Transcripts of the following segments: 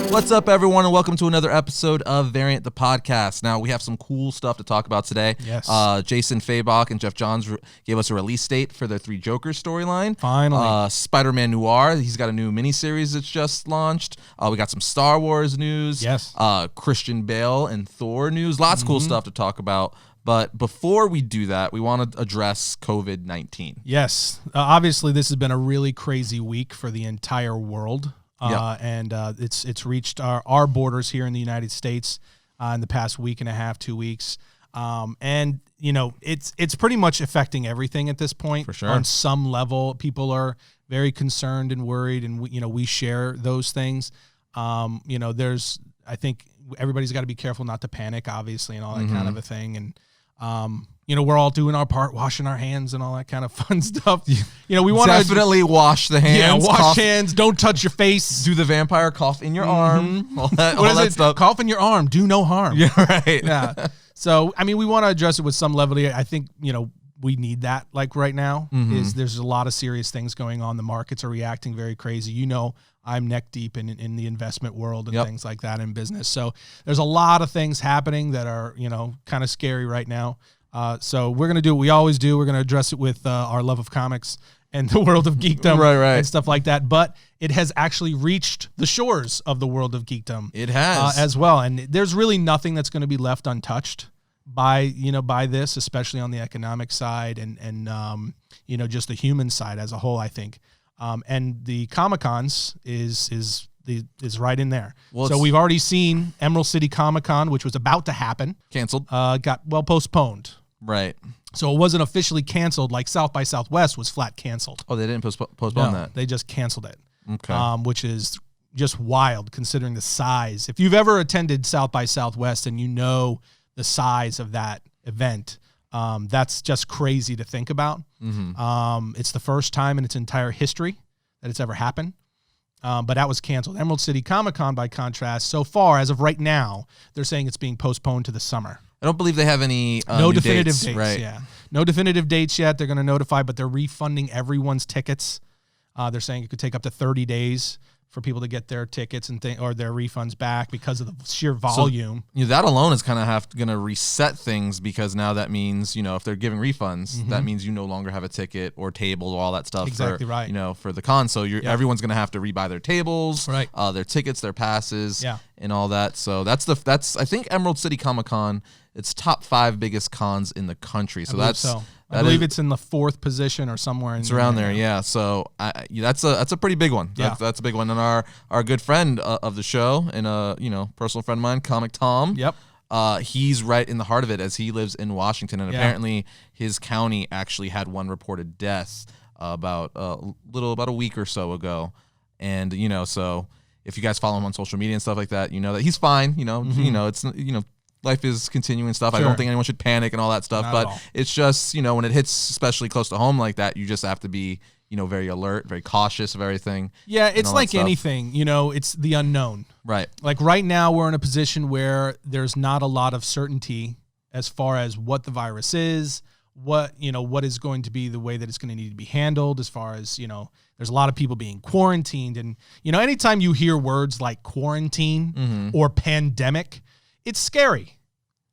What's up, everyone, and welcome to another episode of Variant the Podcast. Now, we have some cool stuff to talk about today. Yes. Jason Fabok and Jeff Johns gave us a release date for their Three Jokers storyline. Finally. Spider-Man Noir, he's got a new miniseries that's just launched. We got some Star Wars news. Yes. Christian Bale and Thor news. Lots of cool stuff to talk about. But before we do that, we want to address COVID-19. Yes. Obviously, this has been a really crazy week for the entire world. And it's reached our borders here in the United States in the past week and a half, 2 weeks. And, you know, it's pretty much affecting everything at this point. For sure. On some level, people are very concerned and worried, and we share those things. I think everybody's got to be careful not to panic, obviously, and all that kind of a thing. And, we're all doing our part, washing our hands and all that kind of fun stuff. We want to definitely wash the hands. Yeah, wash hands. Don't touch your face. Do the vampire cough in your arm. All that stuff. Cough in your arm. Do no harm. Yeah, right. Yeah. So, we want to address it with some levity. I think, we need that right now. There's a lot of serious things going on. The markets are reacting very crazy. I'm neck deep in the investment world and things like that in business. So there's a lot of things happening that are, kind of scary right now. So we're going to do what we always do. We're going to address it with our love of comics and the world of geekdom right. and stuff like that. But it has actually reached the shores of the world of geekdom. It has. As well. And there's really nothing that's going to be left untouched by this, especially on the economic side and just the human side as a whole, I think. And the Comic-Cons is right in there. Well, so we've already seen Emerald City Comic-Con, which was about to happen. Canceled. Got postponed. Right. So it wasn't officially canceled like South by Southwest was flat canceled. Oh, they didn't postpone that? They just canceled it. Okay. Which is just wild considering the size. If you've ever attended South by Southwest and you know the size of that event, that's just crazy to think about. It's the first time in its entire history that it's ever happened. But that was canceled. Emerald City Comic-Con, by contrast, so far, as of right now, they're saying it's being postponed to the summer. I don't believe they have any no definitive dates. Right. Yeah, no definitive dates yet. They're going to notify, but they're refunding everyone's tickets. They're saying it could take up to 30 days for people to get their tickets or their refunds back because of the sheer volume. So, that alone is kind of going to reset things, because now that means, if they're giving refunds, that means you no longer have a ticket or table or all that stuff. Exactly for, right. For the con. So everyone's going to have to rebuy their tables, right. Their tickets, their passes, and all that. So that's I think Emerald City Comic-Con, it's top 5 biggest cons in the country. So I believe it's in the 4th position or somewhere. It's around there, yeah. So that's a pretty big one. Yeah. That's a big one. And our good friend of the show and personal friend of mine, Comic Tom. Yep. He's right in the heart of it, as he lives in Washington, and apparently his county actually had one reported death about a week or so ago. And so if you guys follow him on social media and stuff like that, that he's fine. It's life is continuing stuff. Sure. I don't think anyone should panic and all that stuff, Not but it's just, when it hits especially close to home like that, you just have to be, very alert, very cautious of everything. Yeah, it's like anything, it's the unknown. Right. Like right now we're in a position where there's not a lot of certainty as far as what the virus is, what is going to be the way that it's going to need to be handled, as far as, there's a lot of people being quarantined. And, anytime you hear words like quarantine or pandemic, it's scary,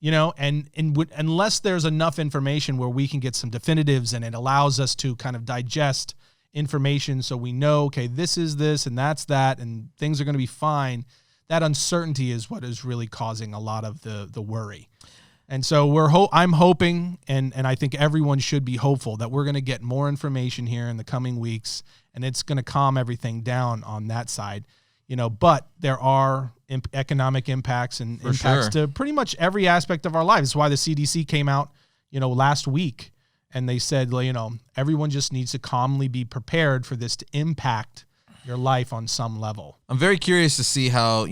and unless there's enough information where we can get some definitives and it allows us to kind of digest information so we know, okay, this is this and that's that and things are going to be fine, that uncertainty is what is really causing a lot of the worry. And so I'm hoping, and I think everyone should be hopeful, that we're going to get more information here in the coming weeks, and it's going to calm everything down on that side. But there are economic impacts and impacts to pretty much every aspect of our lives. That's why the CDC came out, last week, and they said, everyone just needs to calmly be prepared for this to impact your life on some level. I'm very curious to see how,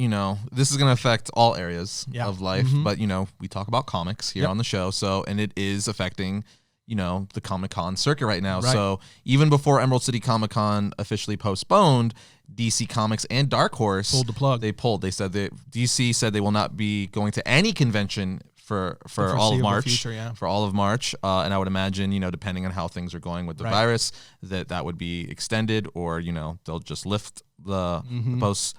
this is going to affect all areas of life. But, we talk about comics here on the show. So, and it is affecting, the Comic-Con circuit right now. Right. So even before Emerald City Comic-Con officially postponed, DC Comics and Dark Horse pulled the plug. They said that DC said they will not be going to any convention for all of March. Future, For all of March, and I would imagine, depending on how things are going with the virus, that would be extended, or they'll just lift the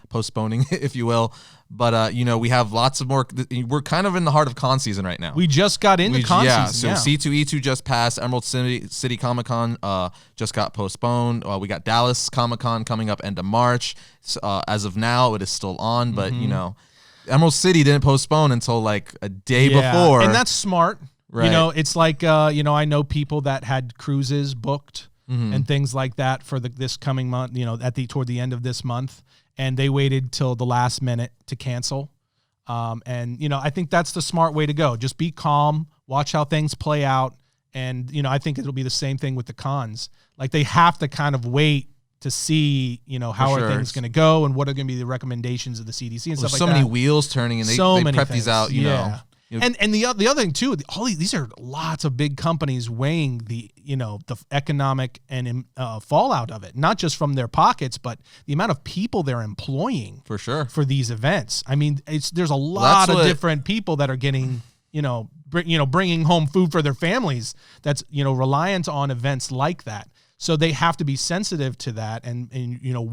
postponing, if you will. But we have lots of more. We're kind of in the heart of con season right now. We just got into con season. So C2E2 just passed. Emerald City Comic Con just got postponed. We got Dallas Comic Con coming up end of March. As of now, it is still on, but Emerald City didn't postpone until like a day before, and that's smart. Right. It's like I know people that had cruises booked and things like that for this coming month. Toward the end of this month. And they waited till the last minute to cancel. I think that's the smart way to go. Just be calm, watch how things play out. And, I think it'll be the same thing with the cons. Like, they have to kind of wait to see, how are things going to go and what are going to be the recommendations of the CDC and stuff like that. So many wheels turning, and they prep these out, you know. And the other thing too, these are lots of big companies weighing the economic and fallout of it, not just from their pockets, but the amount of people they're employing for sure for these events. I mean, there's a lot of different people that are getting bringing home food for their families. That's reliant on events like that. So they have to be sensitive to that and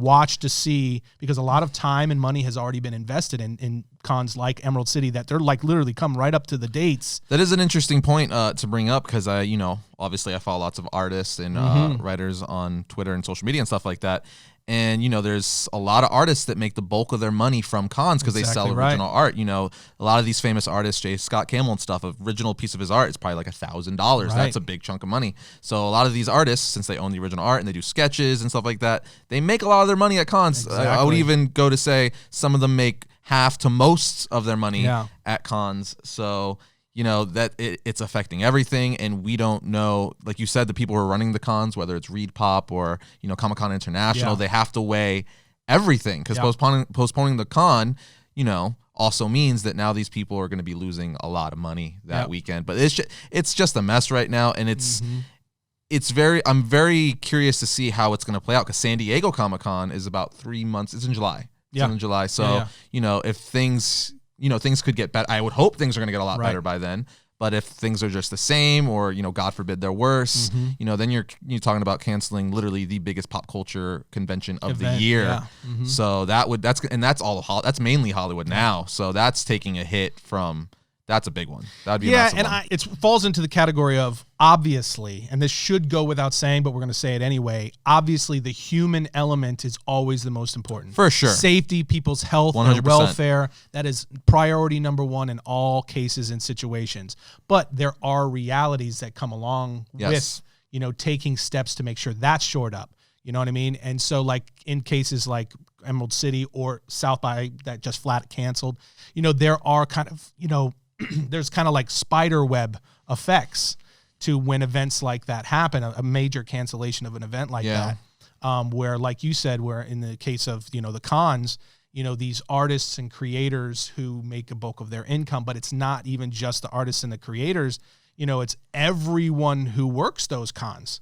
watch to see, because a lot of time and money has already been invested in cons like Emerald City, that they're like literally come right up to the dates. That is an interesting point to bring up, because obviously I follow lots of artists and writers on Twitter and social media and stuff like that. And, there's a lot of artists that make the bulk of their money from cons because they sell original art. A lot of these famous artists, J. Scott Campbell and stuff, an original piece of his art is probably like $1,000. Right. That's a big chunk of money. So a lot of these artists, since they own the original art and they do sketches and stuff like that, they make a lot of their money at cons. Exactly. I would even go to say some of them make half to most of their money at cons. So that it's affecting everything, and we don't know. Like you said, the people who are running the cons, whether it's ReedPop or Comic-Con International, they have to weigh everything, because postponing the con, also means that now these people are going to be losing a lot of money that weekend. But it's just a mess right now, and I'm very curious to see how it's going to play out, because San Diego Comic-Con is about 3 months. It's in July. It's in July. So if things things could get better. I would hope things are going to get a lot better by then. But if things are just the same, or, God forbid they're worse, then you're talking about canceling literally the biggest pop culture convention of the year. Yeah. So that's mainly Hollywood now. So that's taking a hit from. That's a big one. That'd be a massive one. It falls into the category of, obviously, and this should go without saying, but we're going to say it anyway. Obviously, the human element is always the most important. For sure. Safety, people's health, 100%. Their welfare, that is priority number one in all cases and situations. But there are realities that come along with, taking steps to make sure that's shored up. You know what I mean? And so, like, in cases like Emerald City or South by that just flat canceled, there are kind of, there's kind of like spider web effects to when events like that happen, a major cancellation of an event like that, where, like you said, where in the case of, the cons, these artists and creators who make a bulk of their income, but it's not even just the artists and the creators, it's everyone who works those cons,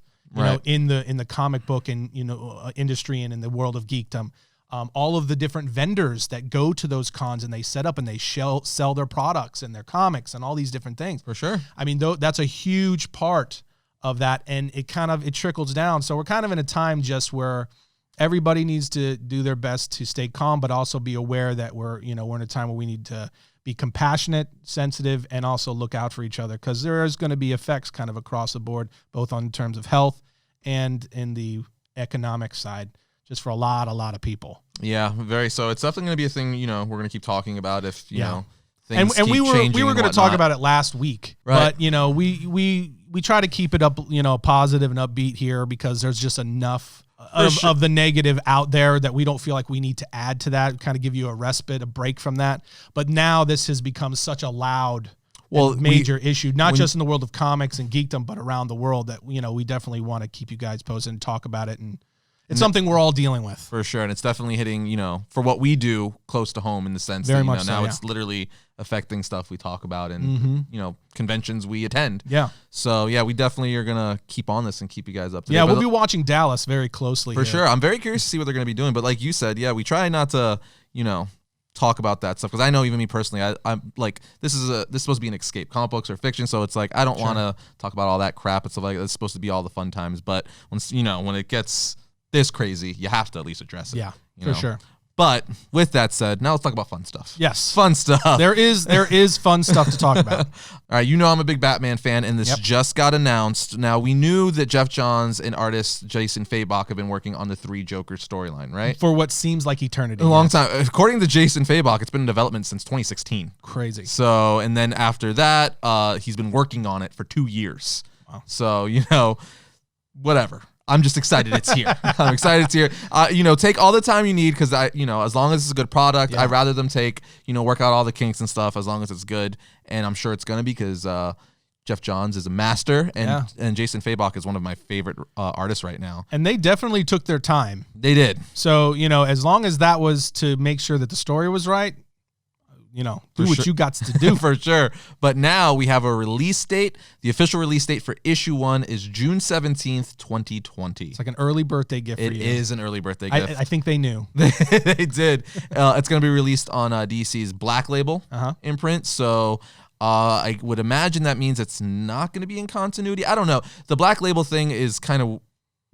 in the comic book and, industry and in the world of geekdom. All of the different vendors that go to those cons and they set up and they sell their products and their comics and all these different things. For sure. I mean, that's a huge part of that, and it trickles down. So we're kind of in a time just where everybody needs to do their best to stay calm, but also be aware that we're in a time where we need to be compassionate, sensitive, and also look out for each other, because there is going to be effects kind of across the board, both on terms of health and in the economic side, just for a lot of people. Yeah, very. So it's definitely going to be a thing, we're going to keep talking about if, things and keep we were changing going to talk about it last week, right. But, we try to keep it up, positive and upbeat here, because there's just enough of the negative out there that we don't feel like we need to add to that, kind of give you a respite, a break from that. But now this has become such a loud major issue, not just in the world of comics and geekdom, but around the world, that, we definitely want to keep you guys posted and talk about it, and it's something we're all dealing with. For sure. And it's definitely hitting, for what we do, close to home, in the sense Very that, much now so, it's literally affecting stuff we talk about and, conventions we attend. Yeah. So, we definitely are going to keep on this and keep you guys up to date. Yeah, we'll be watching Dallas very closely. For sure. I'm very curious to see what they're going to be doing. But like you said, we try not to, talk about that stuff because I know even me personally, I'm like this is supposed to be an escape. Comic books or fiction, so it's like I don't want to talk about all that crap. It's like it's supposed to be all the fun times, but when it gets this crazy, you have to at least address it. Yeah, for sure. But with that said, now let's talk about fun stuff. Yes. Fun stuff. There is fun stuff to talk about. All right, I'm a big Batman fan, and this just got announced. Now, we knew that Jeff Johns and artist Jason Fabok have been working on the 3 Jokers storyline, right? For what seems like eternity. A long time. According to Jason Fabok, it's been in development since 2016. Crazy. So, and then after that, he's been working on it for 2 years. Wow. So, whatever. I'm just excited it's here. I'm excited it's here. Take all the time you need because as long as it's a good product, I'd rather them work out all the kinks and stuff as long as it's good. And I'm sure it's going to be because Jeff Johns is a master and Jason Fabok is one of my favorite artists right now. And they definitely took their time. They did. So, as long as that was to make sure that the story was right, do what you got to do. For sure. But now we have a release date. The official release date for issue 1 is June 17th, 2020. It's like an early birthday gift for you. It is an early birthday gift. I think they knew. They did. It's going to be released on DC's Black Label imprint. So I would imagine that means it's not going to be in continuity. I don't know. The Black Label thing is kind of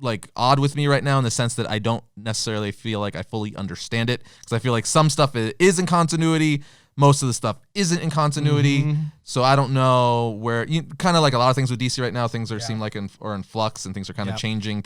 like odd with me right now in the sense that I don't necessarily feel like I fully understand it because I feel like some stuff is in continuity. Most of the stuff isn't in continuity, so I don't know where. Kind of like a lot of things with DC right now, things seem like in flux, and things are kind of changing.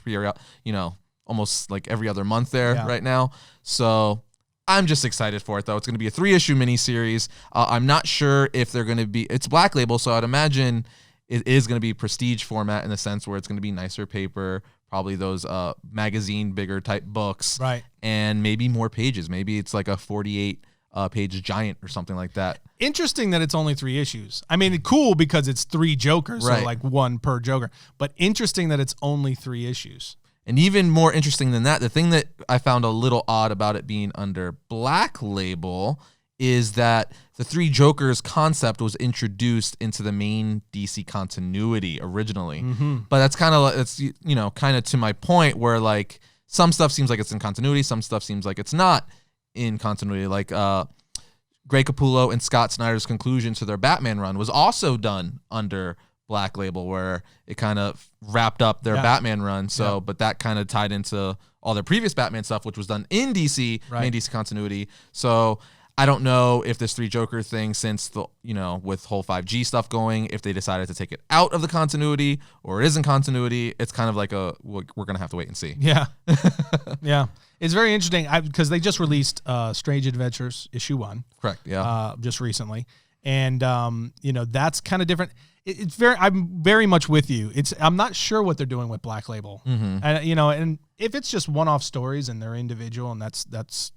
Almost like every other month right now. So I'm just excited for it, though. It's going to be a 3-issue miniseries. I'm not sure if they're going to be. It's Black Label, so I'd imagine it is going to be prestige format in the sense where it's going to be nicer paper, probably those magazine bigger type books, right? And maybe more pages. Maybe it's like a 48. Page giant or something like that. Interesting that it's only 3 issues. I mean, cool because it's 3 Jokers, so like 1 per Joker. But interesting that it's only 3 issues. And even more interesting than that, the thing that I found a little odd about it being under Black Label is that the 3 Jokers concept was introduced into the main DC continuity originally. But that's kind of kind of to my point where like some stuff seems like it's in continuity, some stuff seems like it's not in continuity, like Greg Capullo and Scott Snyder's conclusion to their Batman run was also done under Black Label, where it kind of wrapped up their Batman run. So, but that kind of tied into all their previous Batman stuff, which was done in DC, main DC continuity. So I don't know if this 3 Joker thing, since the with whole 5G stuff going, if they decided to take it out of the continuity or it is in continuity. It's kind of like we're gonna have to wait and see. Yeah, yeah. It's very interesting because they just released Strange Adventures issue 1. Correct. Yeah. Just recently, and that's kind of different. I'm very much with you. I'm not sure what they're doing with Black Label, and and if it's just one-off stories and they're individual, and that's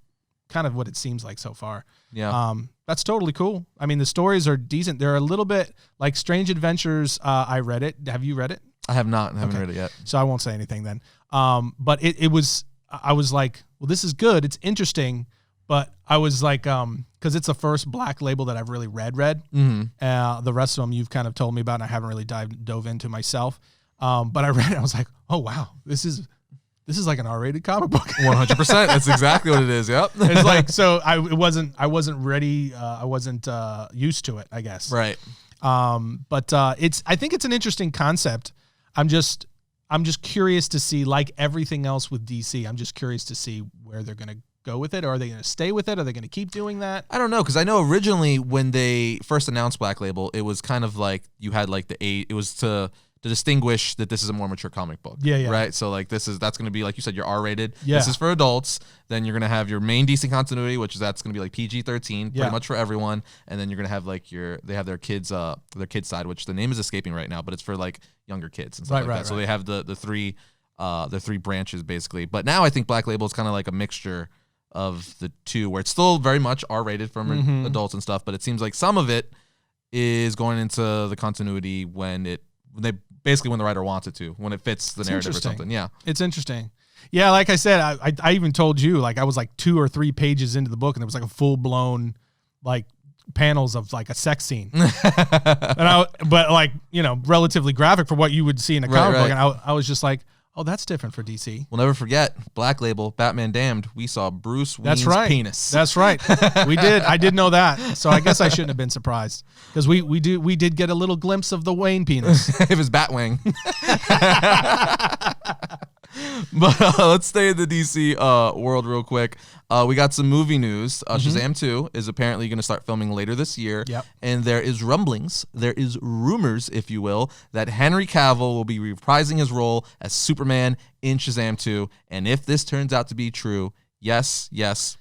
kind of what it seems like so far. Yeah. That's totally cool. I mean, the stories are decent. They're a little bit like Strange Adventures. I read it. Have you read it? I have not. I haven't read it yet. So I won't say anything then. But it was. I was like, well, this is good. It's interesting. But I was like, because it's the first Black Label that I've really read. The rest of them you've kind of told me about, and I haven't really dove into myself. But I read it. I was like, oh wow, this is like an R-rated comic book. 100%. That's exactly what it is. Yep. It's like, so I wasn't ready. I wasn't used to it, I guess. Right. But I think it's an interesting concept. I'm just curious to see, like everything else with DC, I'm just curious to see where they're going to go with it. Or are they going to stay with it? Are they going to keep doing that? I don't know, because I know originally when they first announced Black Label, it was kind of like you had like it was to distinguish that this is a more mature comic book. Yeah. Right? So like that's going to be, like you said, your R-rated. Yeah. This is for adults. Then you're going to have your main DC continuity, that's going to be like PG-13, pretty much for everyone. And then you're going to have like they have their kids side, which the name is escaping right now, but it's for like younger kids and stuff like that. So they have the three branches basically. But now I think Black Label is kind of like a mixture of the two, where it's still very much R-rated from adults and stuff, but it seems like some of it is going into the continuity when the writer wants it to, when it fits the narrative or something. Yeah. It's interesting. Yeah, like I said, I even told you, like I was like 2 or 3 pages into the book and there was like a full blown like panels of like a sex scene. But like, relatively graphic for what you would see in a comic book. And I was just like, Oh, that's different for DC. We'll never forget Black Label, Batman Damned. We saw Bruce Wayne's penis. That's right. We did. I did know that. So I guess I shouldn't have been surprised because we did get a little glimpse of the Wayne penis. It was Batwing. But let's stay in the DC world real quick. We got some movie news. Shazam 2 is apparently going to start filming later this year. Yep. And there is rumblings, there is rumors, if you will, that Henry Cavill will be reprising his role as Superman in Shazam 2. And if this turns out to be true, yes,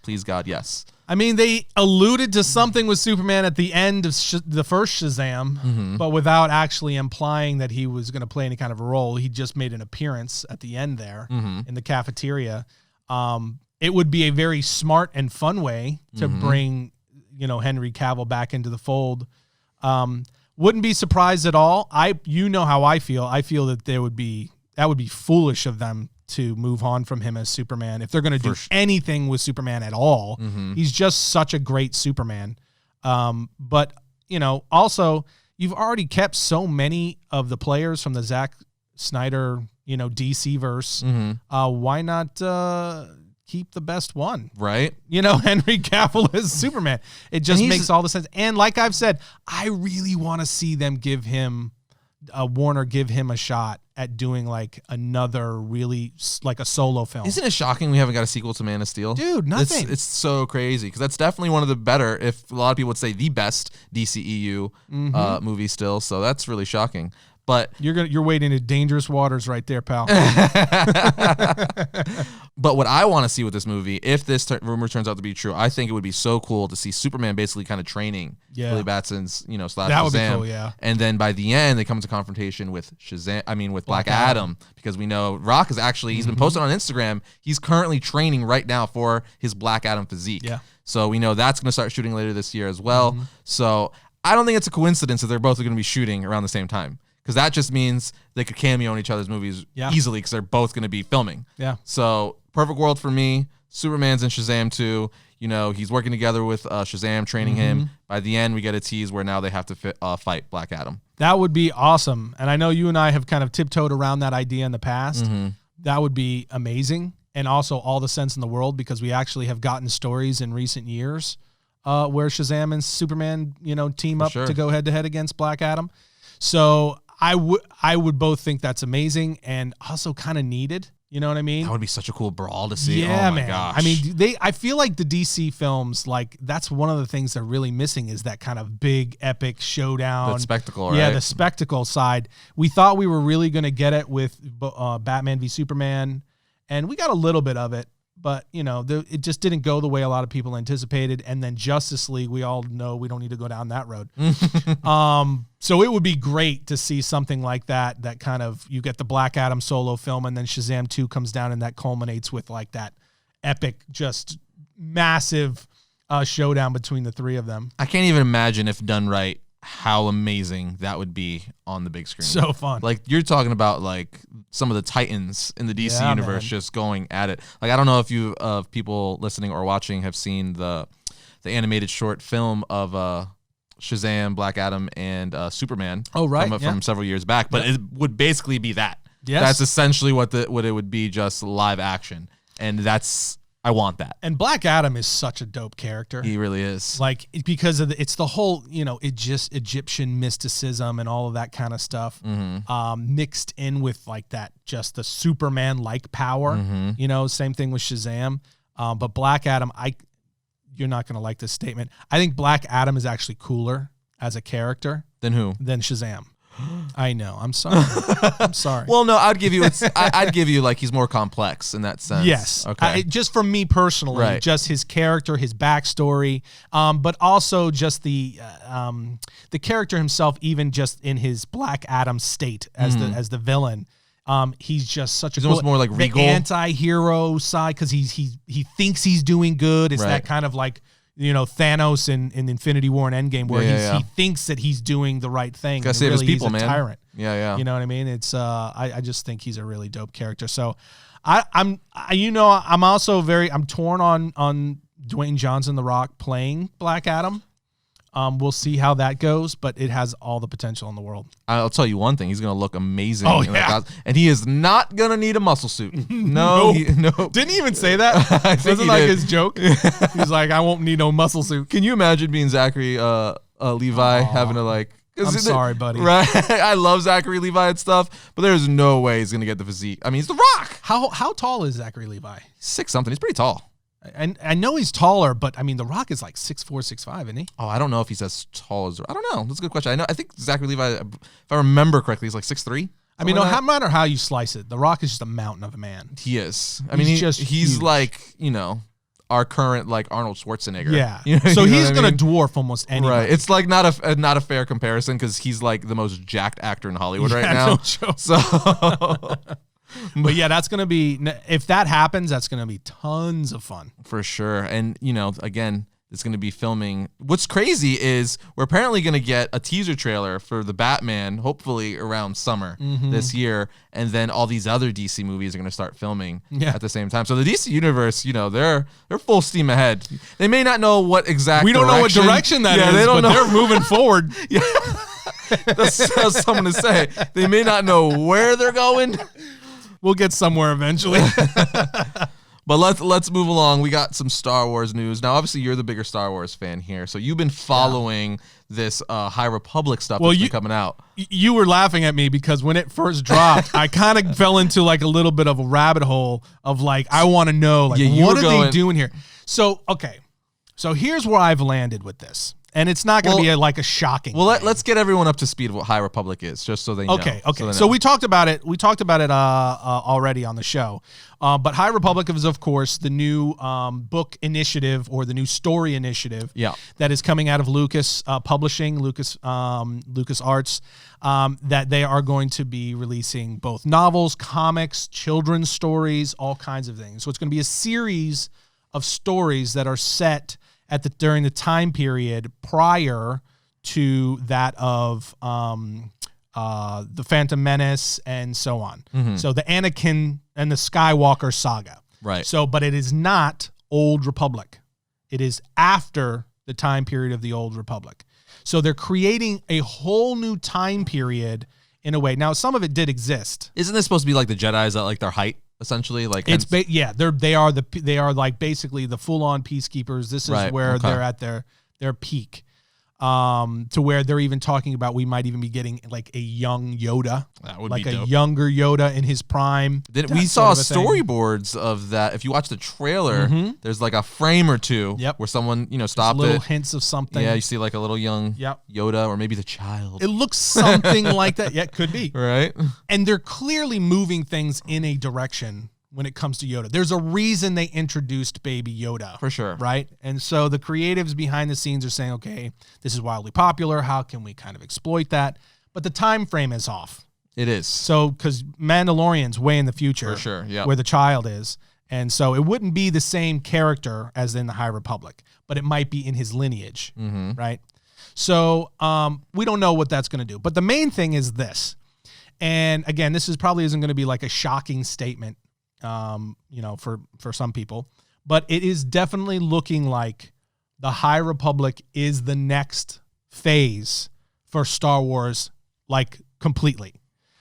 please God, yes. I mean, they alluded to something with Superman at the end of the first Shazam, but without actually implying that he was going to play any kind of a role. He just made an appearance at the end there in the cafeteria. It would be a very smart and fun way to bring, Henry Cavill back into the fold. Wouldn't be surprised at all. You know how I feel. I feel that that would be foolish of them to move on from him as Superman. If they're going to do anything with Superman at all, he's just such a great Superman. But, also you've already kept so many of the players from the Zack Snyder, DC verse. Why not keep the best one? Right. Henry Cavill as Superman. It just makes all the sense. And like I've said, I really want to see them give him Warner give him a shot at doing like another really like a solo film. Isn't it shocking we haven't got a sequel to Man of Steel? Dude, nothing. It's so crazy because that's definitely one of the better, if a lot of people would say the best DCEU movie still. So that's really shocking. But you're wading into dangerous waters right there, pal. But what I want to see with this movie, if this rumor turns out to be true, I think it would be so cool to see Superman basically kind of training Billy Batson's, slash that Shazam. would be cool, yeah. And then by the end, they come into confrontation with Black Adam, because we know Rock is actually, he's been posted on Instagram. He's currently training right now for his Black Adam physique. Yeah. So we know that's going to start shooting later this year as well. So I don't think it's a coincidence that they're both going to be shooting around the same time. Because that just means they could cameo in each other's movies easily because they're both going to be filming. Yeah. So, perfect world for me. Superman's in Shazam 2. He's working together with Shazam, training him. By the end, we get a tease where now they have to fight Black Adam. That would be awesome. And I know you and I have kind of tiptoed around that idea in the past. That would be amazing. And also all the sense in the world, because we actually have gotten stories in recent years where Shazam and Superman, team up to go head-to-head against Black Adam. So I would both think that's amazing and also kind of needed. You know what I mean? That would be such a cool brawl to see. Yeah, oh my man. gosh. I mean, I feel like the DC films, like that's one of the things they're really missing is that kind of big epic showdown. That spectacle, right? Yeah, the spectacle side. We thought we were really going to get it with Batman v Superman, and we got a little bit of it. But, it just didn't go the way a lot of people anticipated. And then Justice League, we all know we don't need to go down that road. So it would be great to see something like that kind of, you get the Black Adam solo film and then Shazam 2 comes down and that culminates with like that epic, just massive showdown between the three of them. I can't even imagine, if done right, how amazing that would be on the big screen. So fun. Like, you're talking about like some of the titans in the DC universe just going at it. Like, I don't know if you people listening or watching have seen the animated short film of Shazam, Black Adam, and Superman. Oh, right. From several years back, but it would basically be that. Yes. That's essentially what it would be, just live action. And I want that. And Black Adam is such a dope character. He really is. Like, because of it's the whole, Egyptian mysticism and all of that kind of stuff, mixed in with like that, just the Superman-like power. Same thing with Shazam. But Black Adam, you're not going to like this statement. I think Black Adam is actually cooler as a character. Than who? Than Shazam. I know. I'm sorry. I'm sorry. Well, no, I'd give you like he's more complex in that sense. Yes. Okay. Just for me personally, just his character, his backstory, but also just the character himself, even just in his Black Adam state as the villain. He's just such a almost more like regal, anti-hero side, because he thinks he's doing good. It's that kind of like, Thanos in Infinity War and Endgame, where he thinks that he's doing the right thing. Gotta save his people, he's a man. Tyrant. Yeah. You know what I mean? It's I just think he's a really dope character. So I'm also I'm torn on Dwayne Johnson, The Rock, playing Black Adam. We'll see how that goes, but it has all the potential in the world. I'll tell you one thing. He's going to look amazing. Oh, in yeah. that and he is not going to need a muscle suit. No. No. Didn't he even say that? I think Wasn't like his joke? He's like, I won't need no muscle suit. Can you imagine being Zachary Levi having to like... I'm sorry, buddy. Right? I love Zachary Levi and stuff, but there's no way he's going to get the physique. I mean, he's The Rock. How tall is Zachary Levi? 6'something". He's pretty tall. And I know he's taller, but I mean, The Rock is like 6'4", 6'5", isn't he? Oh, I don't know if he's as tall as... I don't know. That's a good question. I think Zachary Levi, if I remember correctly, he's like 6'3". I mean, no matter how you slice it, The Rock is just a mountain of a man. He is. I mean, he's huge. like, our current like Arnold Schwarzenegger. Yeah. You So know he's what going I mean? to dwarf almost anybody. Right. It's like not a fair comparison because he's like the most jacked actor in Hollywood right now. No joke. So, but yeah, that's going to be, if that happens, that's going to be tons of fun. for sure. And again, it's going to be filming. What's crazy is we're apparently going to get a teaser trailer for the Batman, hopefully around summer this year, and then all these other DC movies are going to start filming at the same time. So the DC universe, they're full steam ahead. They may not know what exact We don't know what direction that is, they don't but know. they're moving forward. Yeah. That's someone to say. They may not know where they're going. We'll get somewhere eventually. But let's move along. We got some Star Wars news. Now, obviously, you're the bigger Star Wars fan here, so you've been following this High Republic stuff that's been coming out. You were laughing at me because when it first dropped, I kind of fell into like a little bit of a rabbit hole of like, I want to know, like, what are they doing here? So, okay. So here's where I've landed with this. And it's not going to be a shocking. Well, let's get everyone up to speed of what High Republic is, just so they know. Okay. So we talked about it. We talked about it already on the show. But High Republic is, of course, the new book initiative or the new story initiative that is coming out of Lucas Publishing, Lucas Arts, that they are going to be releasing both novels, comics, children's stories, all kinds of things. So it's going to be a series of stories that are set during the time period prior to that of the Phantom Menace and so on. So the Anakin and the Skywalker saga. Right. So, but it is not Old Republic. It is after the time period of the Old Republic. So they're creating a whole new time period in a way. Now, some of it did exist. Isn't this supposed to be like the Jedi's at like their height? Essentially, like they are like basically the full-on peacekeepers. This is where they're at their peak, to where they're even talking about we might even be getting like a young Yoda, that would like be a dope. Younger Yoda in his prime. We saw storyboards of that. If you watch the trailer, there's like a frame or two where someone stopped little it. Hints of something. Yeah, you see like a little young Yoda or maybe the child. It looks something like that. Yeah, it could be. Right. And they're clearly moving things in a direction when it comes to Yoda. There's a reason they introduced Baby Yoda. For sure. Right? And so the creatives behind the scenes are saying, okay, this is wildly popular. How can we kind of exploit that? But the time frame is off. It is. So, because Mandalorian's way in the future. For sure, yeah. Where the child is. And so it wouldn't be the same character as in the High Republic, but it might be in his lineage. Right? So we don't know what that's going to do. But the main thing is this. And again, this probably isn't going to be like a shocking statement, for some people, but it is definitely looking like the High Republic is the next phase for Star Wars, like completely.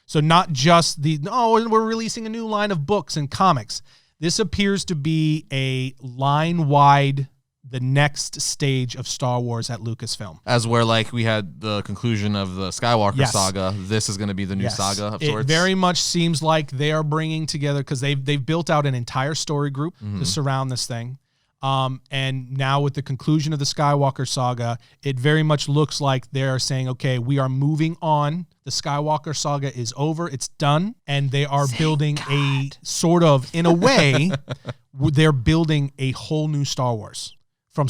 So not just we're releasing a new line of books and comics. This appears to be a line-wide, the next stage of Star Wars at Lucasfilm. As where like we had the conclusion of the Skywalker saga, this is going to be the new saga of sorts. It very much seems like they are bringing together, because they've built out an entire story group to surround this thing. And now with the conclusion of the Skywalker saga, it very much looks like they're saying, okay, we are moving on. The Skywalker saga is over. It's done. And they are building a sort of, in a way, they're building a whole new Star Wars. From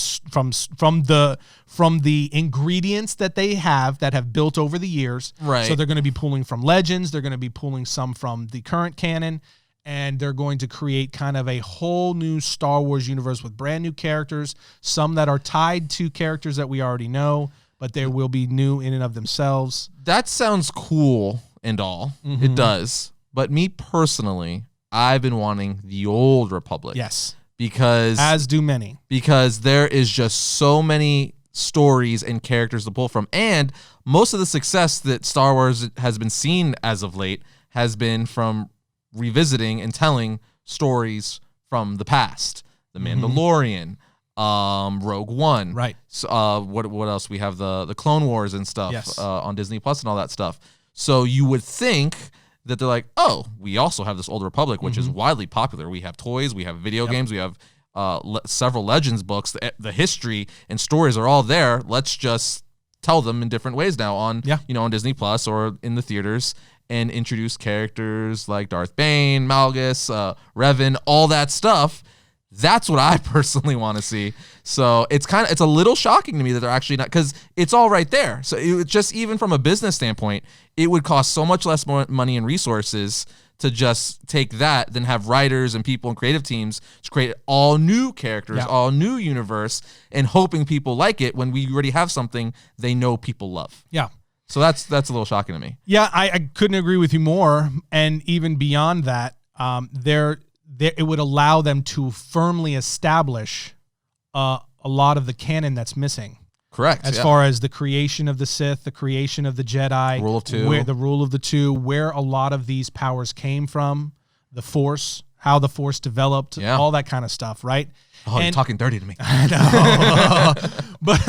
the ingredients that they have built over the years. Right. So they're going to be pulling from Legends. They're going to be pulling some from the current canon. And they're going to create kind of a whole new Star Wars universe with brand new characters, some that are tied to characters that we already know, but they will be new in and of themselves. That sounds cool and all. It does. But me personally, I've been wanting the Old Republic. Yes. Because as do many. Because there is just so many stories and characters to pull from. And most of the success that Star Wars has been seen as of late has been from revisiting and telling stories from the past. The Mandalorian, Rogue One. Right. So, what else? We have the Clone Wars and stuff Yes. On Disney Plus and all that stuff. So you would think that they're like, oh, we also have this Old Republic, which is widely popular. We have toys, we have video games, we have several Legends books. The history and stories are all there. Let's just tell them in different ways now on on Disney Plus or in the theaters, and introduce characters like Darth Bane, Malgus, Revan, all that stuff. That's what I personally want to see. So it's a little shocking to me that they're actually not, because it's all right there. So it just, even from a business standpoint, it would cost so much less money and resources to just take that than have writers and people and creative teams to create all new characters, all new universe, and hoping people like it when we already have something they know people love. Yeah. So that's a little shocking to me. Yeah, I couldn't agree with you more. And even beyond that, it would allow them to firmly establish a lot of the canon that's missing. Correct. As far as the creation of the Sith, the creation of the Jedi, Rule of Two, the Rule of the Two, where a lot of these powers came from, the Force, how the Force developed, all that kind of stuff, right? Oh, you're talking dirty to me. I know. But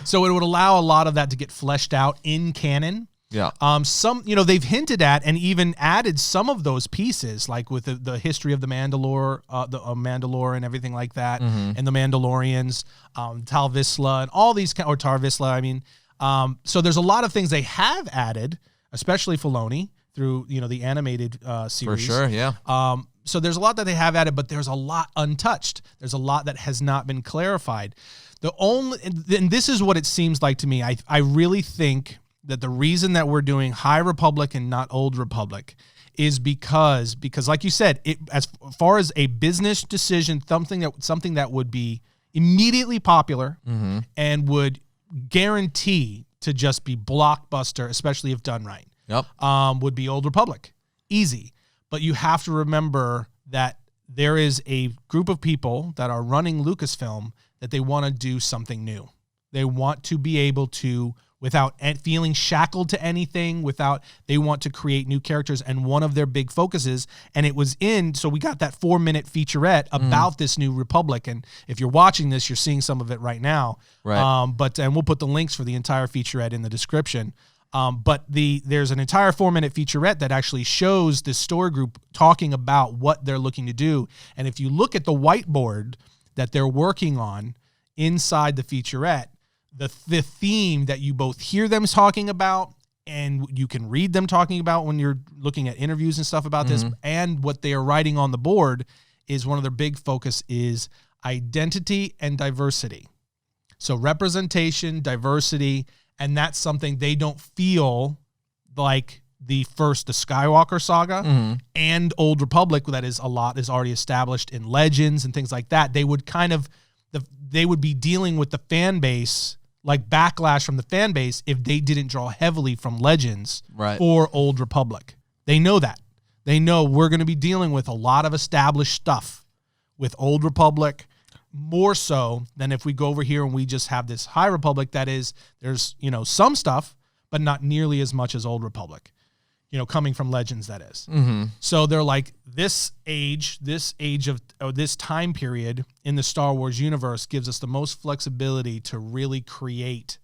so it would allow a lot of that to get fleshed out in canon. Yeah. Some, they've hinted at and even added some of those pieces, like with the history of the Mandalore, Mandalore and everything like that, and the Mandalorians, Tal Vizsla and all these, or Tar Vizsla. I mean, so there's a lot of things they have added, especially Filoni through the animated series. For sure, yeah. So there's a lot that they have added, but there's a lot untouched. There's a lot that has not been clarified. And this is what it seems like to me. I really think that the reason that we're doing High Republic and not Old Republic is because like you said, as far as a business decision, something that would be immediately popular and would guarantee to just be blockbuster, especially if done right. Yep. Would be Old Republic. Easy. But you have to remember that there is a group of people that are running Lucasfilm that they want to do something new. They want to be able to, without feeling shackled to anything, they want to create new characters. And one of their big focuses, and it was so we got that 4-minute featurette about this new Republic. And if you're watching this, you're seeing some of it right now. Right. And we'll put the links for the entire featurette in the description. But there's an entire 4-minute featurette that actually shows this story group talking about what they're looking to do. And if you look at the whiteboard that they're working on inside the featurette, the theme that you both hear them talking about and you can read them talking about when you're looking at interviews and stuff about this, and what they are writing on the board is one of their big focus is identity and diversity. So representation, diversity, and that's something they don't feel like the Skywalker saga and Old Republic, that is already established in Legends and things like that. They would they would be dealing with the fan base, like backlash from the fan base, if they didn't draw heavily from Legends or Old Republic. They know that. They know we're going to be dealing with a lot of established stuff with Old Republic, more so than if we go over here and we just have this High Republic that is, there's, some stuff, but not nearly as much as Old Republic, coming from Legends, that is. So they're like, this age of this time period in the Star Wars universe gives us the most flexibility to really create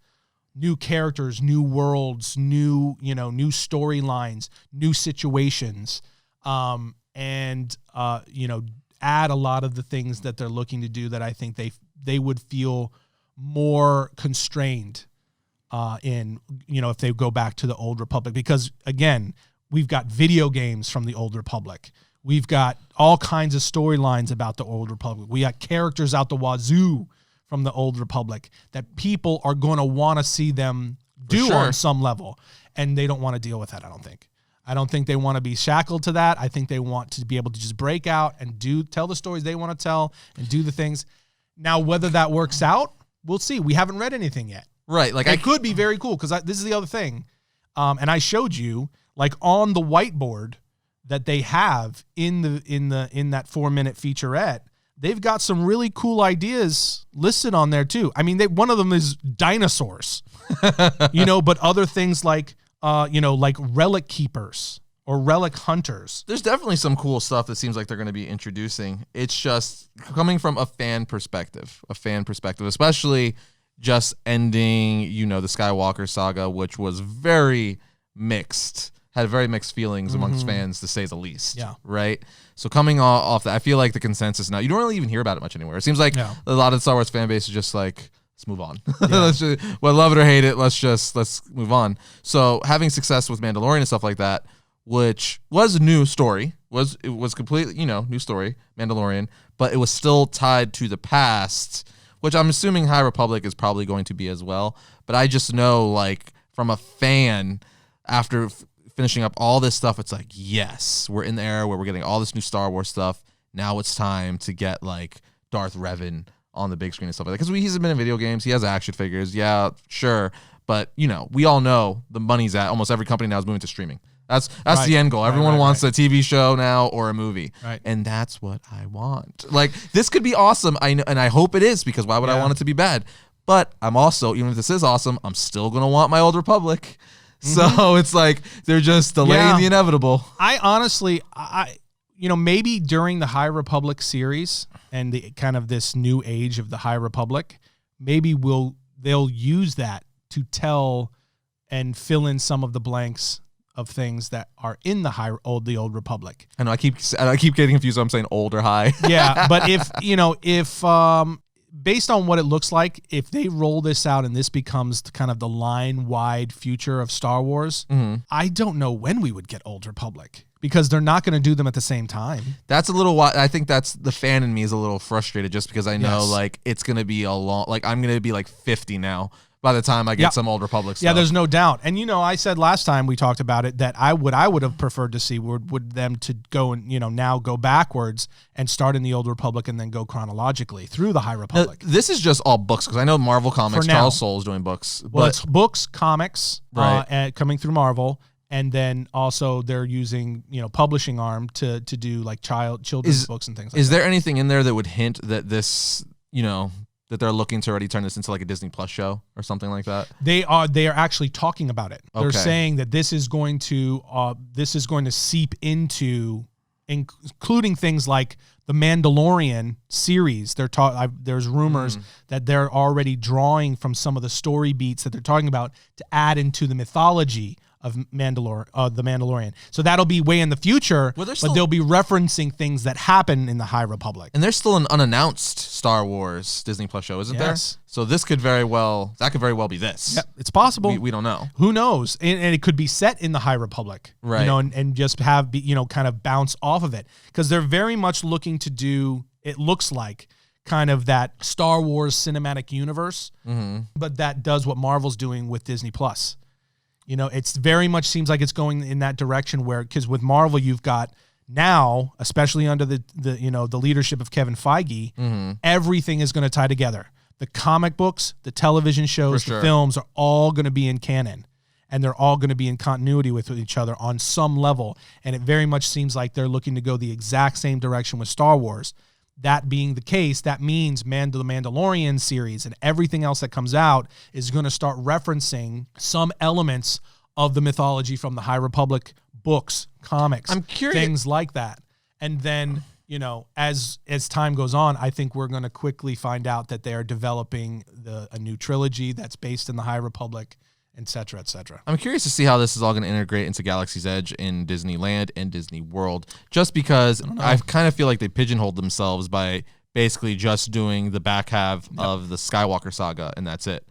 new characters, new worlds, new storylines, new situations, and add a lot of the things that they're looking to do that I think they would feel more constrained in, if they go back to the Old Republic. Because, again, we've got video games from the Old Republic. We've got all kinds of storylines about the Old Republic. We got characters out the wazoo from the Old Republic that people are going to want to see them do on some level. And they don't want to deal with that, I don't think. I don't think they want to be shackled to that. I think they want to be able to just break out and tell the stories they want to tell and do the things. Now, whether that works out, we'll see. We haven't read anything yet. Right. Like, it could be very cool, because this is the other thing. And I showed you, like, on the whiteboard that they have in that 4-minute featurette, they've got some really cool ideas listed on there too. I mean, one of them is dinosaurs, but other things like, like relic keepers or relic hunters. There's definitely some cool stuff that seems like they're going to be introducing. It's just coming from a fan perspective, especially just ending, the Skywalker saga, which was very mixed. Had very mixed feelings amongst fans, to say the least. Yeah. Right? So coming off that, I feel like the consensus now, you don't really even hear about it much anywhere. It seems like a lot of the Star Wars fan base is just like, let's move on. Yeah. Love it or hate it, let's move on. So having success with Mandalorian and stuff like that, which was a new story, it was completely, new story, Mandalorian, but it was still tied to the past, which I'm assuming High Republic is probably going to be as well. But I just know, like, from a fan, after finishing up all this stuff, it's like, yes, we're in the era where we're getting all this new Star Wars stuff. Now it's time to get like Darth Revan on the big screen and stuff like that. Because he's been in video games, he has action figures, yeah, sure, but we all know the money's at almost every company now is moving to streaming. That's right. The end goal. Everyone wants a TV show now or a movie, and that's what I want. Like, this could be awesome. I know, and I hope it is, because why would I want it to be bad? But I'm also, even if this is awesome, I'm still gonna want my Old Republic. So it's like they're just delaying the inevitable. I honestly, maybe during the High Republic series and the kind of this new age of the High Republic, maybe they'll use that to tell and fill in some of the blanks of things that are in the Old Republic. I know I keep getting confused. I'm saying old or high. Yeah, but if based on what it looks like, if they roll this out and this becomes kind of the line-wide future of Star Wars, I don't know when we would get Old Republic, because they're not going to do them at the same time. That's a little. I think that's the fan in me is a little frustrated, just because I know like it's going to be a long. Like, I'm going to be like 50 now by the time I get some Old Republic stuff. Yeah, there's no doubt. And, I said last time we talked about it that I would have preferred to see would them to go and, now go backwards and start in the Old Republic and then go chronologically through the High Republic. Now, this is just all books, because I know Marvel Comics, Charles Soule is doing books. Well, it's books, comics, coming through Marvel. And then also they're using, publishing arm to do like children's books and things like that. Is there anything in there that would hint that this, that they're looking to already turn this into like a Disney Plus show or something like that? They are actually talking about it. They're saying that this is going to seep into, including things like the Mandalorian series. There's rumors that they're already drawing from some of the story beats that they're talking about to add into the mythology of the Mandalorian. So that'll be way in the future, but they'll be referencing things that happen in the High Republic. And there's still an unannounced Star Wars Disney Plus show, isn't there? So this could very well be this. Yep, it's possible. We don't know. Who knows? And it could be set in the High Republic, right? And just have kind of bounce off of it, because they're very much looking to do. It looks like kind of that Star Wars cinematic universe, but that does what Marvel's doing with Disney Plus. It's very much seems like it's going in that direction, where, because with Marvel, you've got now, especially under the leadership of Kevin Feige, everything is going to tie together. The comic books, the television shows, the films are all going to be in canon, and they're all going to be in continuity with each other on some level. And it very much seems like they're looking to go the exact same direction with Star Wars. That being the case, that means the Mandalorian series and everything else that comes out is going to start referencing some elements of the mythology from the High Republic books, comics, I'm curious, things like that. And then, as time goes on, I think we're going to quickly find out that they are developing a new trilogy that's based in the High Republic, et cetera, et cetera. I'm curious to see how this is all going to integrate into Galaxy's Edge in Disneyland and Disney World, just because I kind of feel like they pigeonholed themselves by basically just doing the back half of the Skywalker saga, and that's it.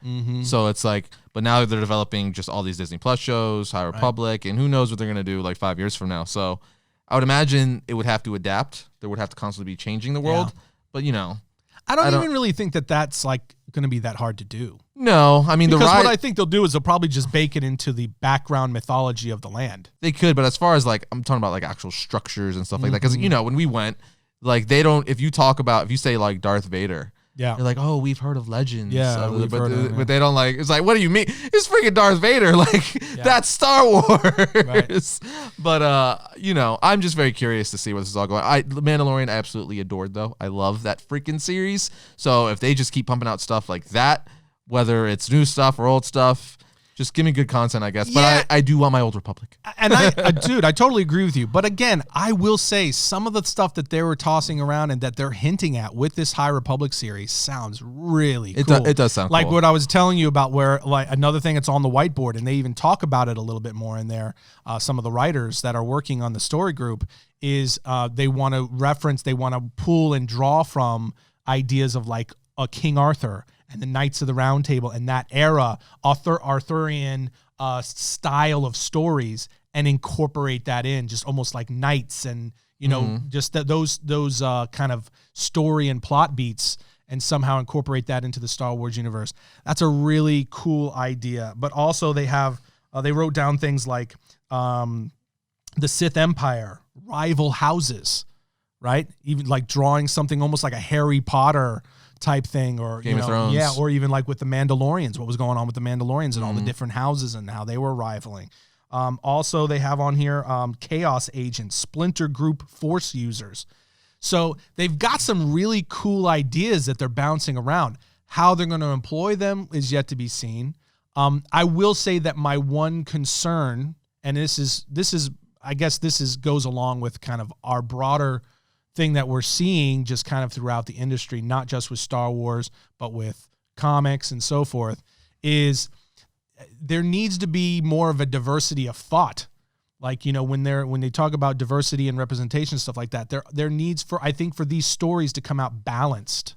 So it's like, but now they're developing just all these Disney Plus shows, High Republic, and who knows what they're going to do like 5 years from now. So I would imagine it would have to adapt. There would have to constantly be changing the world, but I don't even really think that that's like going to be that hard to do. No, I mean, because what I think they'll do is they'll probably just bake it into the background mythology of the land. They could, but as far as like, I'm talking about like actual structures and stuff like that, because when we went, like, they don't. If you say like Darth Vader, Yeah. They're like, oh, we've heard of legends. Yeah, but they don't like. It's like, what do you mean? It's freaking Darth Vader. Like that's Star Wars. Right. But I'm just very curious to see where this is all going. Mandalorian, I absolutely adored though. I love that freaking series. So if they just keep pumping out stuff like that, whether it's new stuff or old stuff, just give me good content, I guess. But I do want my Old Republic. And dude, I totally agree with you. But again, I will say some of the stuff that they were tossing around and that they're hinting at with this High Republic series sounds really cool. It does sound like cool. What I was telling you about, where like another thing that's on the whiteboard, and they even talk about it a little bit more in there. Some of the writers that are working on the story group is they want to pull and draw from ideas of like a King Arthur and the Knights of the Round Table and that era, Arthurian style of stories, and incorporate that in, just almost like knights and, just those kind of story and plot beats, and somehow incorporate that into the Star Wars universe. That's a really cool idea. But also they wrote down things like the Sith Empire, rival houses, right? Even like drawing something almost like a Harry Potter type thing, or Game of Thrones. or even like with the Mandalorians, what was going on with the Mandalorians and all the different houses and how they were rivaling. Also, they have on here Chaos Agents, Splinter Group Force users. So they've got some really cool ideas that they're bouncing around. How they're going to employ them is yet to be seen. I will say that my one concern, and this is I guess goes along with kind of our broader thing that we're seeing just kind of throughout the industry, not just with Star Wars, but with comics and so forth, is there needs to be more of a diversity of thought. Like, when they talk about diversity and representation, stuff like that, there needs for these stories to come out balanced,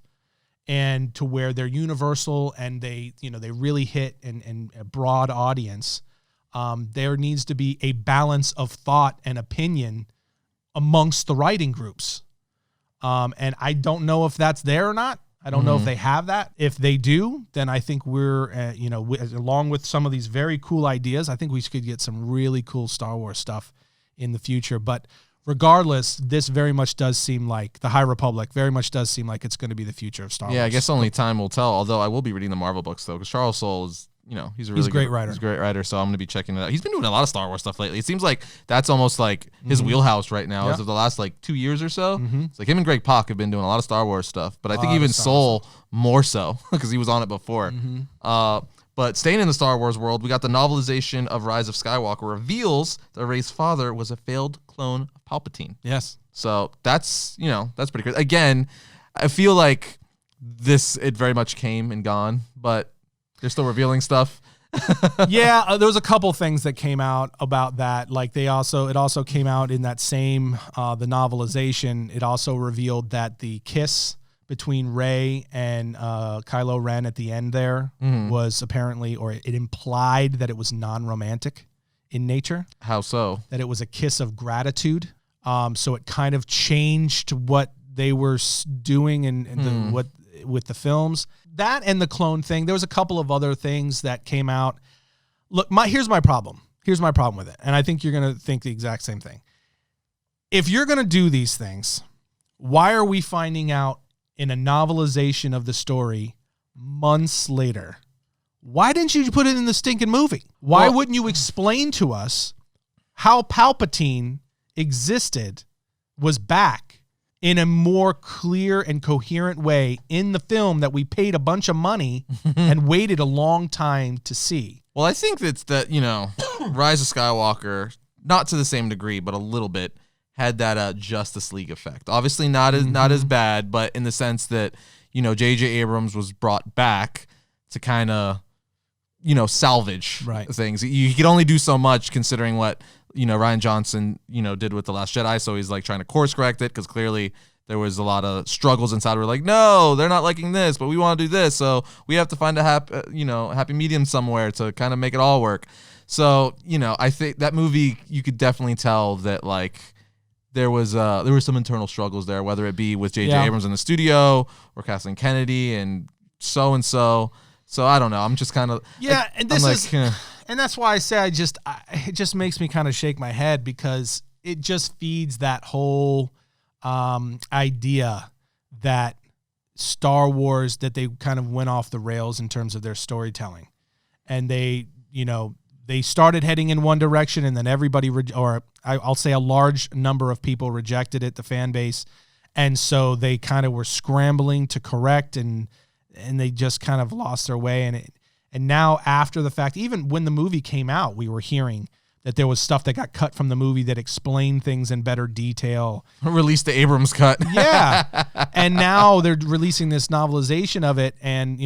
and to where they're universal and they really hit and a broad audience. There needs to be a balance of thought and opinion amongst the writing groups. And I don't know if that's there or not. I don't know if they have that. If they do, then I think we're, along with some of these very cool ideas, I think we could get some really cool Star Wars stuff in the future. But regardless, this very much does seem like the High Republic very much does seem like it's going to be the future of Star Wars. Yeah, I guess only time will tell. Although I will be reading the Marvel books though, because Charles Soule is, he's a great writer. He's a great writer, so I'm going to be checking it out. He's been doing a lot of Star Wars stuff lately. It seems like that's almost like his wheelhouse right now. As of the last 2 years or so, it's like him and Greg Pak have been doing a lot of Star Wars stuff. But I think even Soule more so, because he was on it before. But staying in the Star Wars world, we got the novelization of Rise of Skywalker reveals that Rey's father was a failed clone of Palpatine. Yes. So that's pretty crazy. Again, I feel like it very much came and gone, but they're still revealing stuff. Yeah, there was a couple things that came out about that. Like it also came out in that same the novelization. It also revealed that the kiss between Rey and Kylo Ren at the end there was apparently, or it implied that it was non-romantic in nature. How so? That it was a kiss of gratitude. So it kind of changed what they were doing and with the films. That and the clone thing. There was a couple of other things that came out. Look, here's my problem. Here's my problem with it. And I think you're going to think the exact same thing. If you're going to do these things, why are we finding out in a novelization of the story months later? Why didn't you put it in the stinking movie? Why wouldn't you explain to us how Palpatine existed, was back in a more clear and coherent way in the film that we paid a bunch of money and waited a long time to see? Well, I think that's that, Rise of Skywalker, not to the same degree, but a little bit, had that Justice League effect. Obviously not as bad, but in the sense that, J.J. Abrams was brought back to kind of, salvage things. You could only do so much considering what, Rian Johnson, did with The Last Jedi. So he's like trying to course correct it, because clearly there was a lot of struggles inside. We're like, no, they're not liking this, but we want to do this. So we have to find a happy medium somewhere to kind of make it all work. So, I think that movie, you could definitely tell that there were some internal struggles there, whether it be with J.J. Abrams in the studio or Kathleen Kennedy and so. So I don't know. I'm just kind of and and that's why I say it just makes me kind of shake my head, because it just feeds that whole idea that Star Wars that they kind of went off the rails in terms of their storytelling. And they started heading in one direction, and then everybody, I'll say a large number of people rejected it, the fan base. And so they kind of were scrambling to correct, and they just kind of lost their way. And now after the fact, even when the movie came out, we were hearing that there was stuff that got cut from the movie that explained things in better detail. Released the Abrams cut. Yeah. And now they're releasing this novelization of it, and,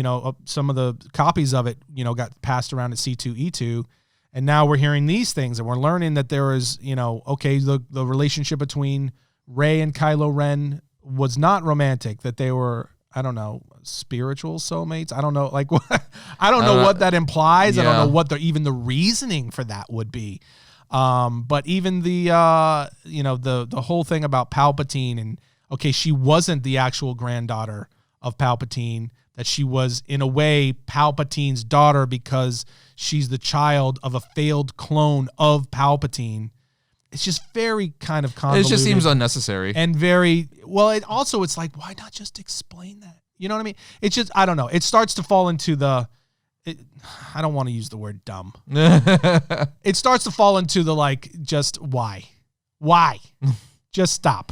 some of the copies of it, got passed around at C2E2. And now we're hearing these things, and we're learning that there is, the relationship between Rey and Kylo Ren was not romantic, that they were, I don't know, spiritual soulmates. I don't know, I don't know what that implies. Yeah. I don't know what even the reasoning for that would be. But even the whole thing about Palpatine, and she wasn't the actual granddaughter of Palpatine, that she was in a way Palpatine's daughter because she's the child of a failed clone of Palpatine. It's just very kind of convoluted. It just seems unnecessary. And it's like, why not just explain that? You know what I mean? It's just, I don't know. It starts to fall into I don't want to use the word dumb. It starts to fall into the just why? Why? Just stop.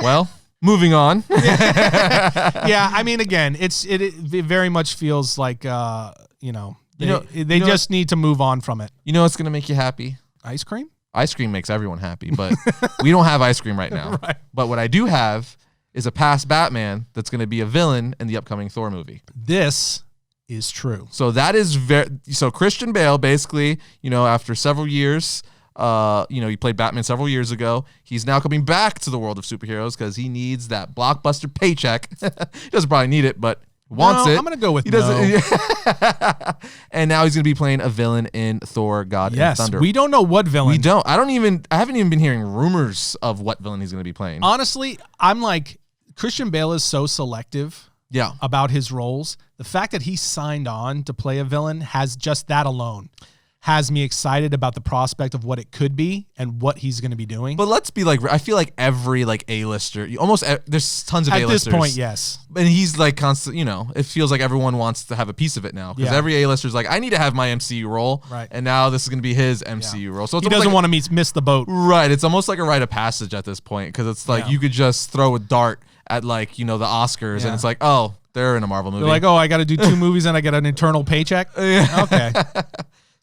Well, moving on. Yeah, I mean, again, it very much feels like, they just need to move on from it. You know what's going to make you happy? Ice cream? Ice cream makes everyone happy, but we don't have ice cream right now. Right. But what I do have is a past Batman that's going to be a villain in the upcoming Thor movie. This is true. So that is so Christian Bale, basically, after several years, he played Batman several years ago. He's now coming back to the world of superheroes because he needs that blockbuster paycheck. He doesn't probably need it, but wants it. I'm going to go with no. And now he's going to be playing a villain in Thor: God and Thunder. We don't know what villain. We don't. I haven't even been hearing rumors of what villain he's going to be playing. Honestly, I'm like, Christian Bale is so selective about his roles. The fact that he signed on to play a villain has just that alone has me excited about the prospect of what it could be and what he's going to be doing. But let's be I feel like every A-lister, there's tons of A-listers. At this point, yes. And he's constant, it feels like everyone wants to have a piece of it now. Because every A-lister's I need to have my MCU role. Right. And now this is going to be his MCU role. So he doesn't want to miss the boat. Right. It's almost like a rite of passage at this point. Because it's you could just throw a dart at the Oscars and it's oh, they're in a Marvel movie. They're I got to do 2 movies and I get an eternal paycheck? Okay.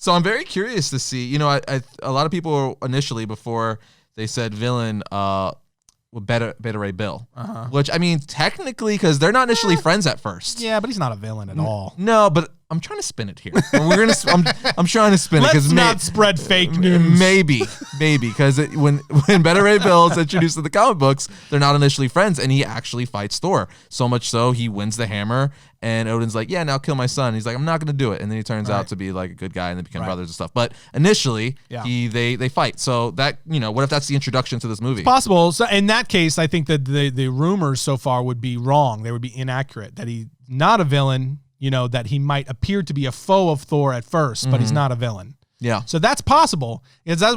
So I'm very curious to see. A lot of people initially, before they said villain, Beta Ray Bill, which technically, because they're not initially friends at first. Yeah, but he's not a villain at all. No, but I'm trying to spin it here. I'm trying to spin it because not spread fake news. Maybe because when Beta Ray Bill is introduced to the comic books, they're not initially friends, and he actually fights Thor. So much so he wins the hammer, and Odin's like, "Yeah, now kill my son." He's like, "I'm not going to do it," and then he turns out to be a good guy, and they become brothers and stuff. But initially, they fight. So that what if that's the introduction to this movie? It's possible. So in that case, I think that the rumors so far would be wrong. They would be inaccurate. That he's not a villain. That he might appear to be a foe of Thor at first, but he's not a villain. Yeah. So that's possible. That's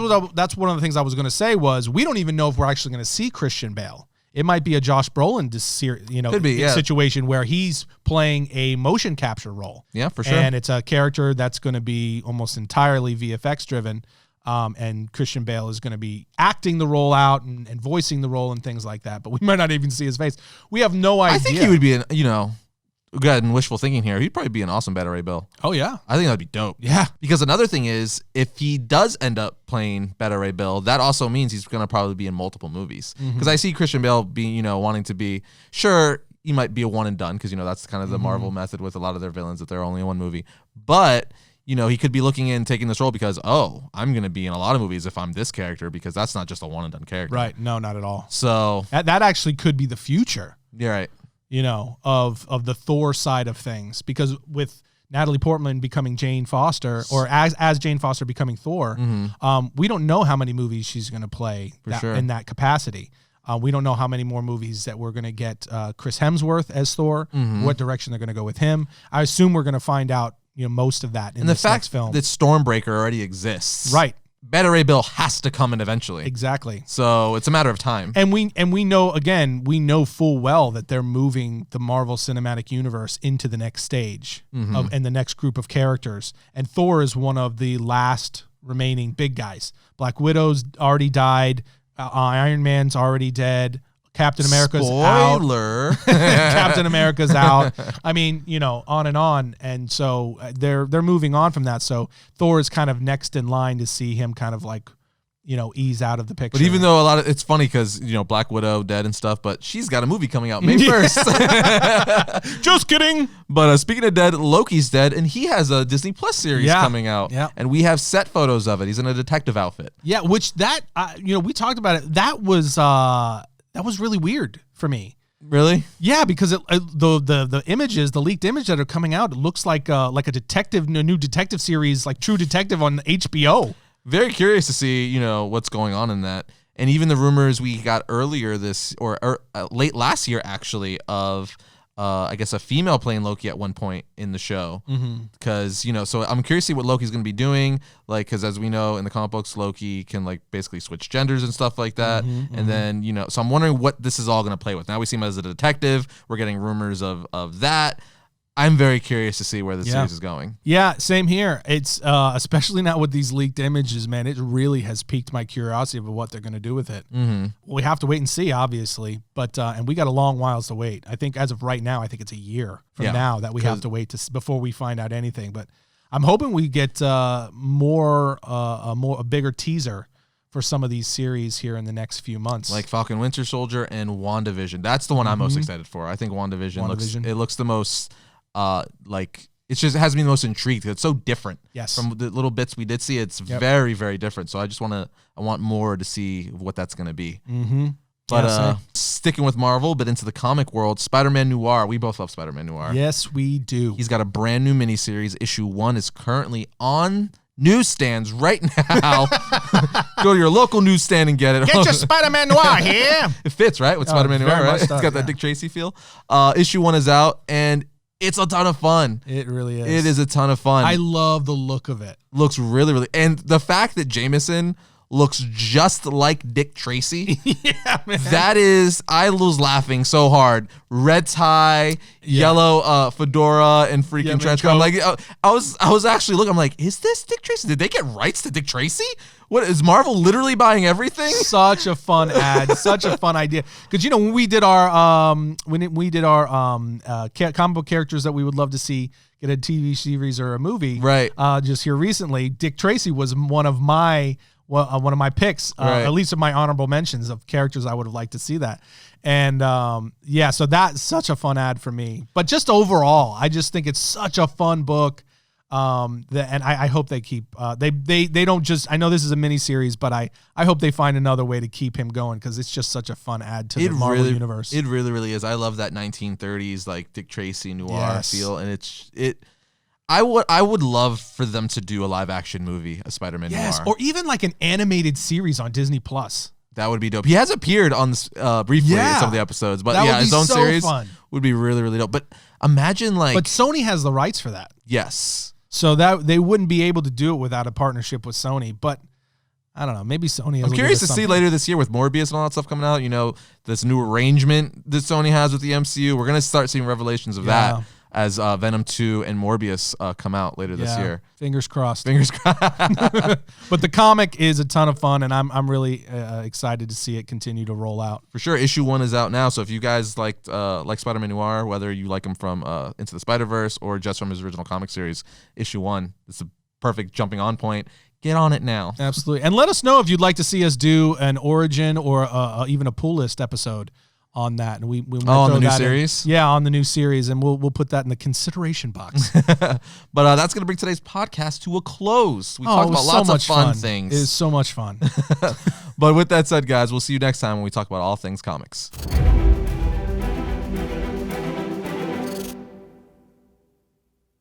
one of the things I was going to say was we don't even know if we're actually going to see Christian Bale. It might be a Josh Brolin situation where he's playing a motion capture role. Yeah, for sure. And it's a character that's going to be almost entirely VFX driven. And Christian Bale is going to be acting the role out and voicing the role and things like that. But we might not even see his face. We have no idea. I think he would be good and wishful thinking here. He'd probably be an awesome Beta Ray Bill. Oh, yeah. I think that'd be dope. Yeah. Because another thing is, if he does end up playing Beta Ray Bill, that also means he's going to probably be in multiple movies. Because I see Christian Bale being, wanting to be, sure, he might be a one and done, because, that's kind of the Marvel method with a lot of their villains, that they're only in one movie. But, he could be looking in, taking this role because, I'm going to be in a lot of movies if I'm this character, because that's not just a one and done character. Right. No, not at all. So that actually could be the future. You're right. Of the Thor side of things, because with Natalie Portman becoming Jane Foster, or as Jane Foster becoming Thor, we don't know how many movies she's going to play in that capacity. We don't know how many more movies that we're going to get Chris Hemsworth as Thor, what direction they're going to go with him. I assume we're going to find out, most of that in this next film. The fact that Stormbreaker already exists. Right. Beta Ray Bill has to come in eventually. Exactly. So it's a matter of time. And we know full well that they're moving the Marvel Cinematic Universe into the next stage and the next group of characters. And Thor is one of the last remaining big guys. Black Widow's already died. Iron Man's already dead. Captain America's Spoiler. out. Captain America's out. I mean, on and on. And so they're moving on from that. So Thor is kind of next in line to see him kind of like, ease out of the picture. But even though it's funny because, Black Widow dead and stuff, but she's got a movie coming out May 1st. Just kidding. But speaking of dead, Loki's dead, and he has a Disney Plus series coming out. Yeah. And we have set photos of it. He's in a detective outfit. Yeah, which we talked about it. That was really weird for me. Really? Yeah, because the images, the leaked image that are coming out, it looks like a new detective series, like True Detective on HBO. Very curious to see, what's going on in that. And even the rumors we got earlier late last year, actually, of, I guess, a female playing Loki at one point in the show. Because, so I'm curious to see what Loki's going to be doing. Like, because as we know in the comic books, Loki can, like, basically switch genders and stuff like that. And then, so I'm wondering what this is all going to play with. Now we see him as a detective. We're getting rumors of that. I'm very curious to see where the series is going. Yeah, same here. It's especially now with these leaked images, man. It really has piqued my curiosity of what they're going to do with it. We have to wait and see, obviously, but and we got a long whiles to wait. I think as of right now, I think it's a year from now that we have to wait before we find out anything. But I'm hoping we get a bigger teaser for some of these series here in the next few months, like Falcon Winter Soldier and WandaVision. That's the one I'm most excited for. I think WandaVision looks the most. It has me the most intrigued. It's so different. Yes. From the little bits we did see, it's very, very different. So I want more to see what that's going to be. But sticking with Marvel, but into the comic world, Spider-Man Noir. We both love Spider-Man Noir. Yes, we do. He's got a brand new miniseries. Issue 1 is currently on newsstands right now. Go to your local newsstand and get it. Get your Spider-Man Noir here. It fits, right? With Spider-Man Noir, right? It's got that Dick Tracy feel. Issue 1 is out, and it's a ton of fun. It really is. It is a ton of fun. I love the look of it. Looks really, really... And the fact that Jameson looks just like Dick Tracy. Yeah, man. That is... I was laughing so hard. Red tie, yellow fedora, and freaking trench coat. I'm like, I was actually looking. I'm like, is this Dick Tracy? Did they get rights to Dick Tracy? What is Marvel literally buying everything? Such a fun ad, such a fun idea. Because when we did our comic book characters that we would love to see get a TV series or a movie, right? Just here recently, Dick Tracy was one of my picks, right. At least of my honorable mentions of characters I would have liked to see that. And so that's such a fun ad for me. But just overall, I just think it's such a fun book. And I hope they keep they don't just, I know this is a mini series, but I hope they find another way to keep him going, because it's just such a fun add to the Marvel universe. It really, really is. I love that 1930s like Dick Tracy noir feel, and I would love for them to do a live action movie, a Spider-Man Noir, or even like an animated series on Disney Plus. That would be dope. He has appeared on this briefly in some of the episodes, but his own series would be really, really dope. But imagine but Sony has the rights for that. Yes. So that they wouldn't be able to do it without a partnership with Sony. But I don't know. Maybe Sony has. I'm curious to see later this year with Morbius and all that stuff coming out. This new arrangement that Sony has with the MCU. We're gonna start seeing revelations of that as Venom 2 and Morbius come out later this year. Fingers crossed. Fingers crossed. But the comic is a ton of fun, and I'm really excited to see it continue to roll out. For sure. Issue 1 is out now, so if you guys like Spider-Man Noir, whether you like him from Into the Spider-Verse or just from his original comic series, Issue 1, it's a perfect jumping on point. Get on it now. Absolutely. And let us know if you'd like to see us do an origin or even a pull list episode on that, and we might on throw the new that series. On the new series, and we'll put that in the consideration box. But that's gonna bring today's podcast to a close. We talked about lots of fun things. It is so much fun. But with that said, guys, we'll see you next time when we talk about all things comics.